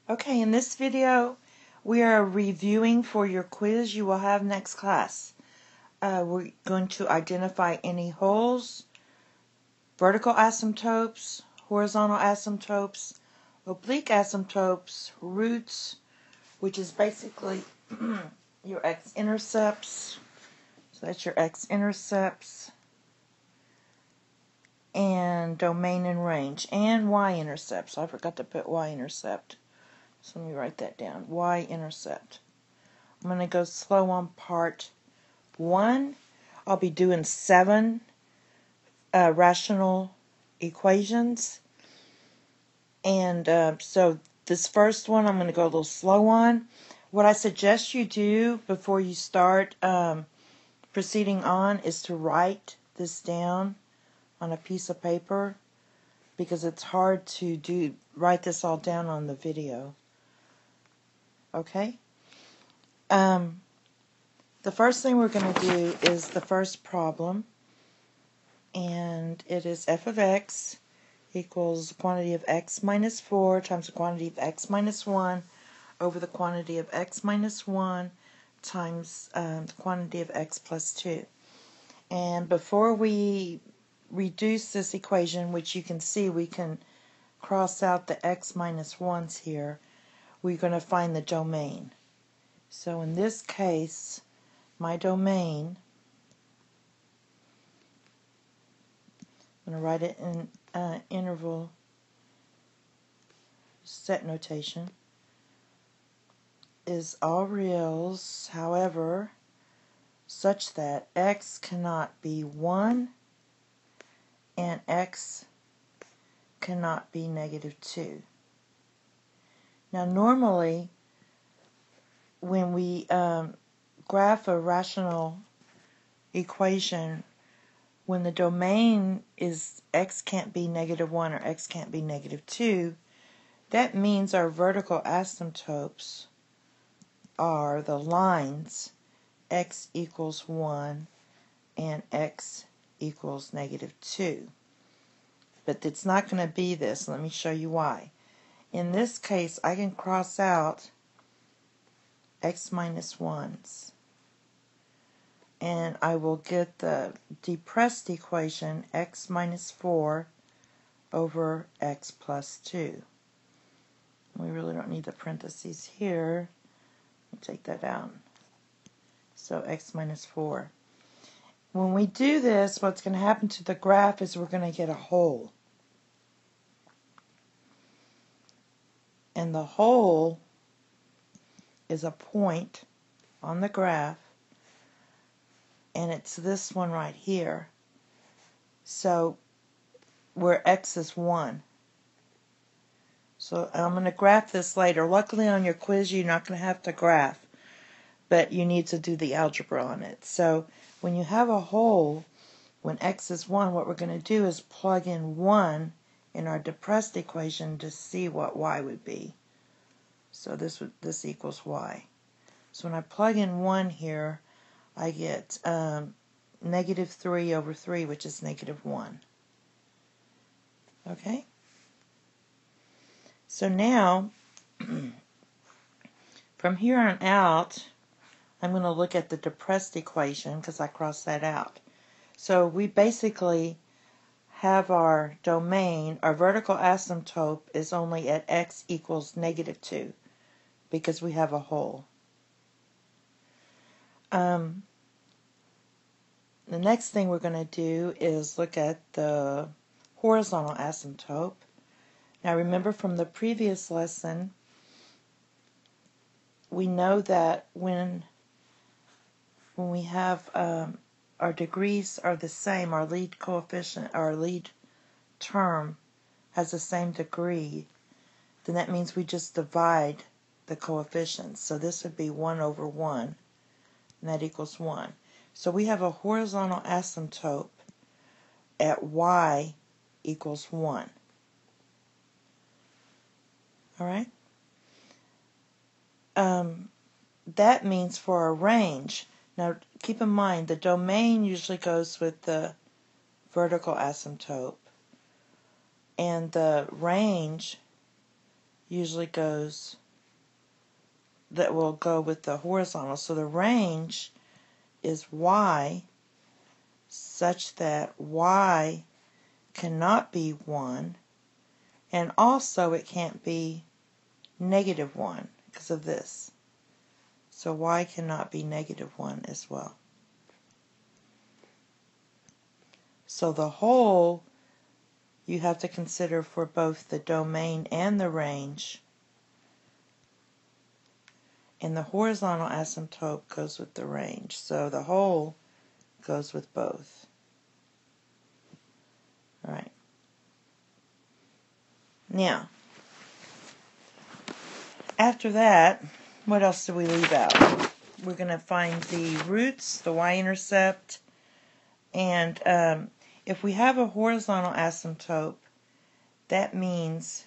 Okay, in this video, we are reviewing for your quiz you will have next class. We're going to identify any holes, vertical asymptotes, horizontal asymptotes, oblique asymptotes, roots, which is basically your x-intercepts. So that's your x-intercepts, and domain and range, and y-intercepts. I forgot to put y-intercept. So let me write that down. Y-intercept. I'm going to go slow on part 1. I'll be doing 7 rational equations. And so this first one I'm going to go a little slow on. What I suggest you do before you start proceeding on is to write this down on a piece of paper, because it's hard to write this all down on the video. Okay? The first thing we're going to do is the first problem, and it is f of x equals the quantity of x minus 4 times the quantity of x minus 1 over the quantity of x minus 1 times the quantity of x plus 2. And before we reduce this equation, which you can see we can cross out the x minus 1's here, we're going to find the domain. So in this case, my domain, I'm going to write it in interval set notation, is all reals, however, such that x cannot be 1 and x cannot be negative 2. Now normally when we graph a rational equation, when the domain is x can't be negative 1 or x can't be negative 2, that means our vertical asymptotes are the lines x equals 1 and x equals negative 2. But it's not going to be this. Let me show you why. In this case, I can cross out x minus 1's, and I will get the depressed equation x minus 4 over x plus 2. We really don't need the parentheses here. Let me take that out. So x minus 4. When we do this, what's going to happen to the graph is we're going to get a hole. And the hole is a point on the graph, and it's this one right here. So where x is 1. So I'm going to graph this later. Luckily on your quiz you're not going to have to graph, but you need to do the algebra on it. So when you have a hole, when x is 1, what we're going to do is plug in 1 in our depressed equation to see what y would be. So this equals y. So when I plug in 1 here, I get negative 3 over 3, which is negative 1. Okay? So now, from here on out, I'm going to look at the depressed equation because I crossed that out. So we basically have our domain, our vertical asymptote is only at x equals negative 2 because we have a hole. The next thing we're going to do is look at the horizontal asymptote. Now remember from the previous lesson, we know that when we have our degrees are the same, our lead coefficient, our lead term has the same degree, then that means we just divide the coefficients. So this would be 1 over 1, and that equals 1. So we have a horizontal asymptote at y equals 1. Alright? That means for a range, now keep in mind the domain usually goes with the vertical asymptote, and the range usually goes, that will go with the horizontal. So the range is y such that y cannot be 1, and also it can't be negative 1 because of this. So y cannot be negative 1 as well. So the whole you have to consider for both the domain and the range. And the horizontal asymptote goes with the range. So the whole goes with both. All right. Now, after that, what else do we leave out? We're going to find the roots, the y-intercept, and if we have a horizontal asymptote, that means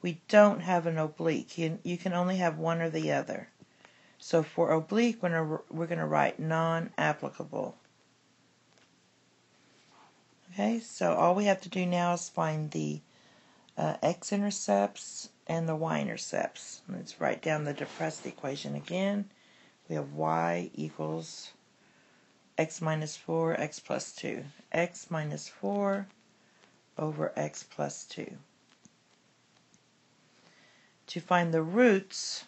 we don't have an oblique. You can only have one or the other. So for oblique, we're going to write non-applicable. Okay, so all we have to do now is find the x-intercepts and the y-intercepts. Let's write down the depressed equation again. We have y equals x minus 4, x plus 2. X minus 4 over x plus 2. To find the roots,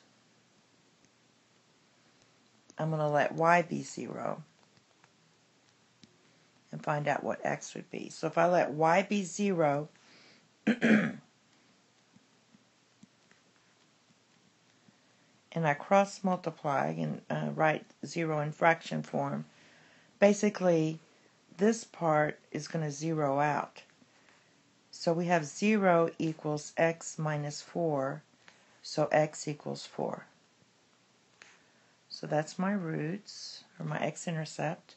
I'm going to let y be 0 and find out what x would be. So if I let y be 0, and I cross multiply and write 0 in fraction form, basically this part is going to 0 out. So we have 0 equals x minus 4, so x equals 4. So that's my roots, or my x-intercept.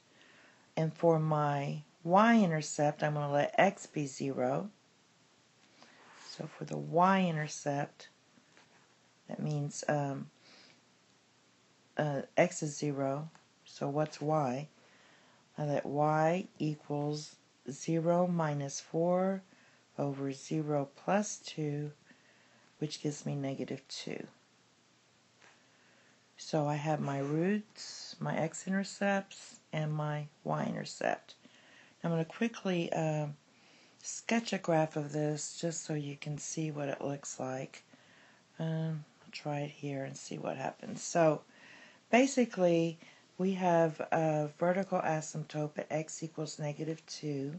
And for my y-intercept, I'm going to let x be 0. So for the y-intercept, that means x is 0. So what's y? I let y equals 0 minus 4 over 0 plus 2, which gives me negative 2. So I have my roots, my x-intercepts, and my y-intercept. I'm going to quickly sketch a graph of this just so you can see what it looks like. I'll try it here and see what happens. So basically we have a vertical asymptote at x equals negative 2.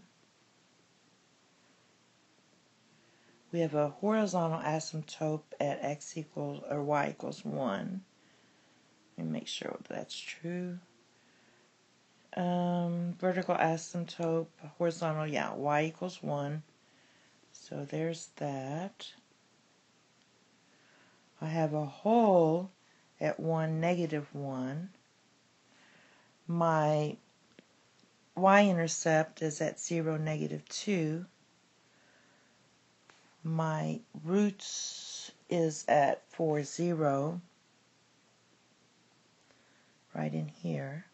We have a horizontal asymptote at x equals, or y equals 1. Let me make sure that's true. Vertical asymptote, horizontal, yeah, y equals 1. So there's that. I have a whole at 1, negative 1. My y-intercept is at 0, negative 2. My roots is at 4, 0. Right in here.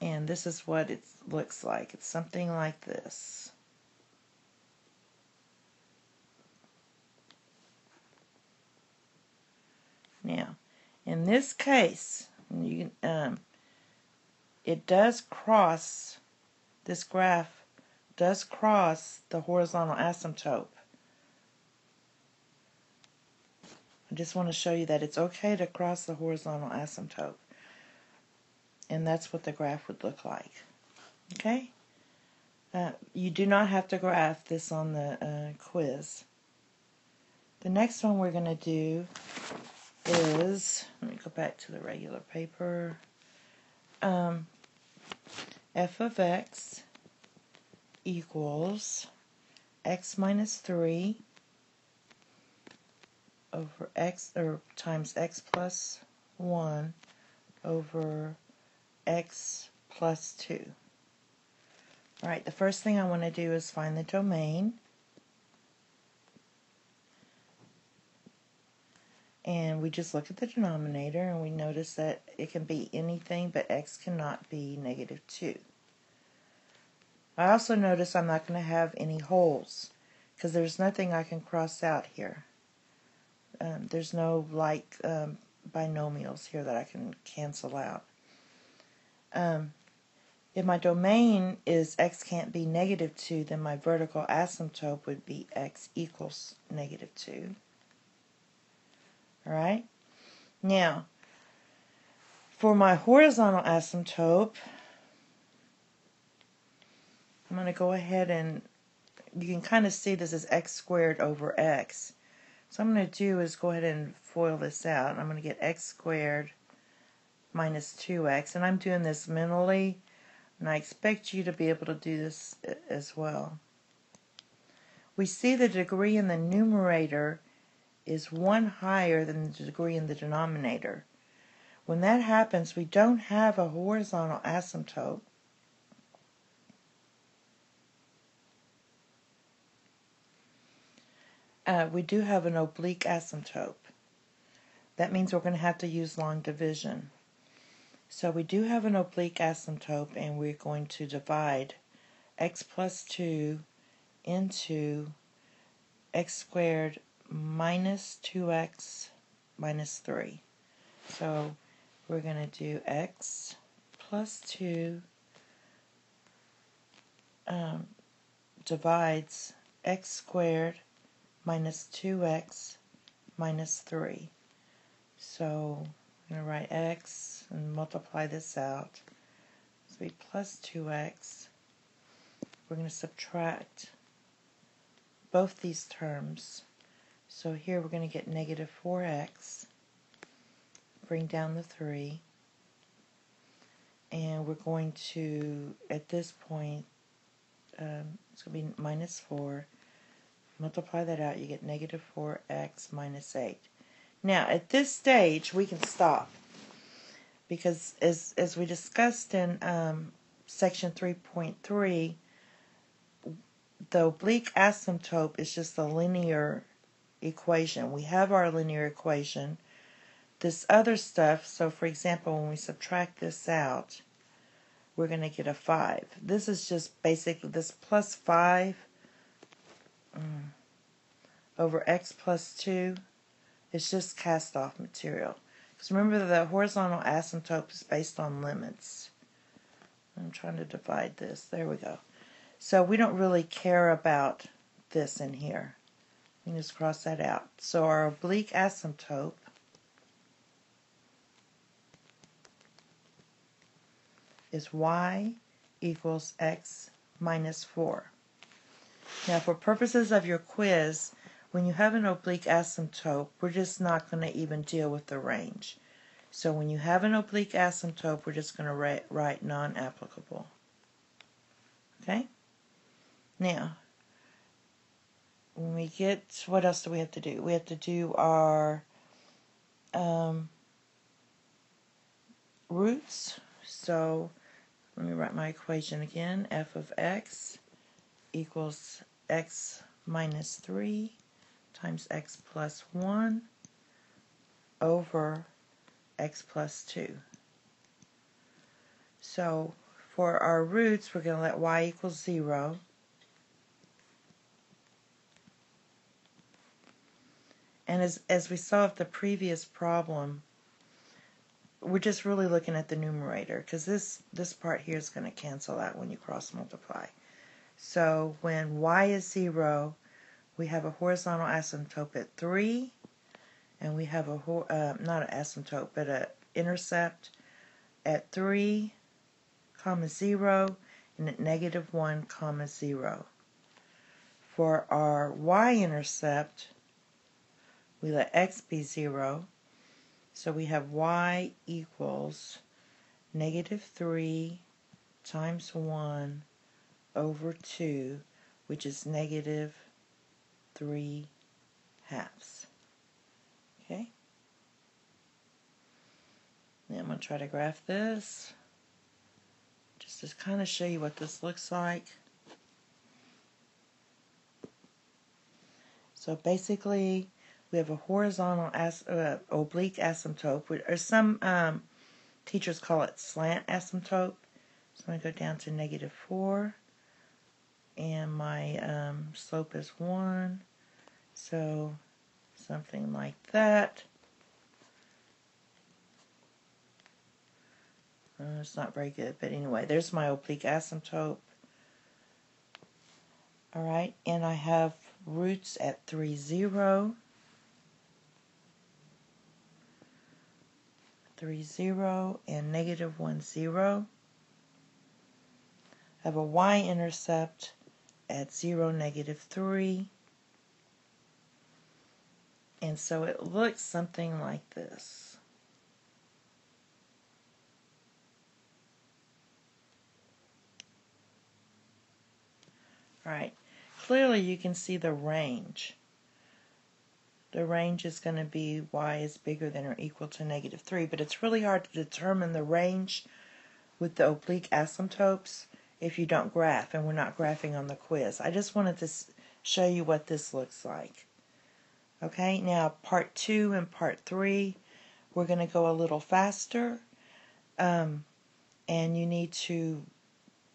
And this is what it looks like. It's something like this. Now, in this case, you can, it does cross, this graph does cross the horizontal asymptote. I just want to show you that it's okay to cross the horizontal asymptote. And that's what the graph would look like. Okay? You do not have to graph this on the quiz. The next one we're going to do is, let me go back to the regular paper, f of x equals x minus 3 over x, or times x plus 1 over x plus 2. Alright, the first thing I want to do is find the domain. And we just look at the denominator and we notice that it can be anything, but x cannot be negative 2. I also notice I'm not going to have any holes because there's nothing I can cross out here. There's no like binomials here that I can cancel out. If my domain is x can't be negative 2, then my vertical asymptote would be x equals negative 2. Alright? Now, for my horizontal asymptote, I'm going to go ahead and, you can kind of see this as x squared over x. So what I'm going to do is go ahead and FOIL this out. I'm going to get x squared minus 2x, and I'm doing this mentally, and I expect you to be able to do this as well. We see the degree in the numerator is 1 higher than the degree in the denominator. When that happens, we don't have a horizontal asymptote. We do have an oblique asymptote. That means we're going to have to use long division. So we do have an oblique asymptote, and we're going to divide x plus 2 into x squared minus 2x minus 3. So we're going to do x plus 2 divides x squared minus 2x minus 3. So I'm going to write x and multiply this out. So it'll be plus 2x. We're going to subtract both these terms. So here we're going to get negative 4x. Bring down the 3. And we're going to, at this point, it's going to be minus 4. Multiply that out, you get negative 4x minus 8. Now, at this stage, we can stop. Because as we discussed in section 3.3, the oblique asymptote is just a linear equation. We have our linear equation. This other stuff, so for example, when we subtract this out, we're going to get a 5. This is just basically this plus 5 over x plus 2. It's just cast off material. Because remember, the horizontal asymptote is based on limits. I'm trying to divide this. There we go. So we don't really care about this in here. You can just cross that out. So our oblique asymptote is y equals x minus 4. Now, for purposes of your quiz, when you have an oblique asymptote, we're just not going to even deal with the range. So when you have an oblique asymptote, we're just going to write non-applicable. Okay? Now, when we get, what else do we have to do? We have to do our roots. So let me write my equation again. F of x equals x minus 3 times x plus 1 over x plus 2. So for our roots, we're going to let y equal 0. And as we saw with the previous problem, we're just really looking at the numerator, because this part here is going to cancel out when you cross multiply. So when y is 0, we have a horizontal asymptote at 3, and we have a not an asymptote, but an intercept at 3, 0, and at negative 1, 0. For our y-intercept, we let x be 0, so we have y equals negative 3 times 1 over 2, which is negative 3 halves. Okay? Now I'm going to try to graph this, just to kind of show you what this looks like. So basically, we have a horizontal oblique asymptote, or some teachers call it slant asymptote. So I'm going to go down to negative 4, and my slope is 1. So something like that. It's not very good, but anyway, there's my oblique asymptote. Alright, and I have roots at 3, 0. 3, 0, and negative 1, 0. I have a y-intercept at 0, negative 3. And so it looks something like this. Alright, clearly you can see the range. The range is going to be y is bigger than or equal to negative 3, but it's really hard to determine the range with the oblique asymptotes if you don't graph, and we're not graphing on the quiz. I just wanted to show you what this looks like. Okay, now part 2 and part 3, we're going to go a little faster, and you need to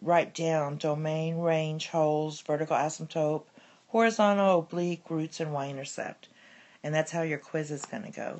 write down domain, range, holes, vertical asymptote, horizontal, oblique, roots, and y-intercept. And that's how your quiz is going to go.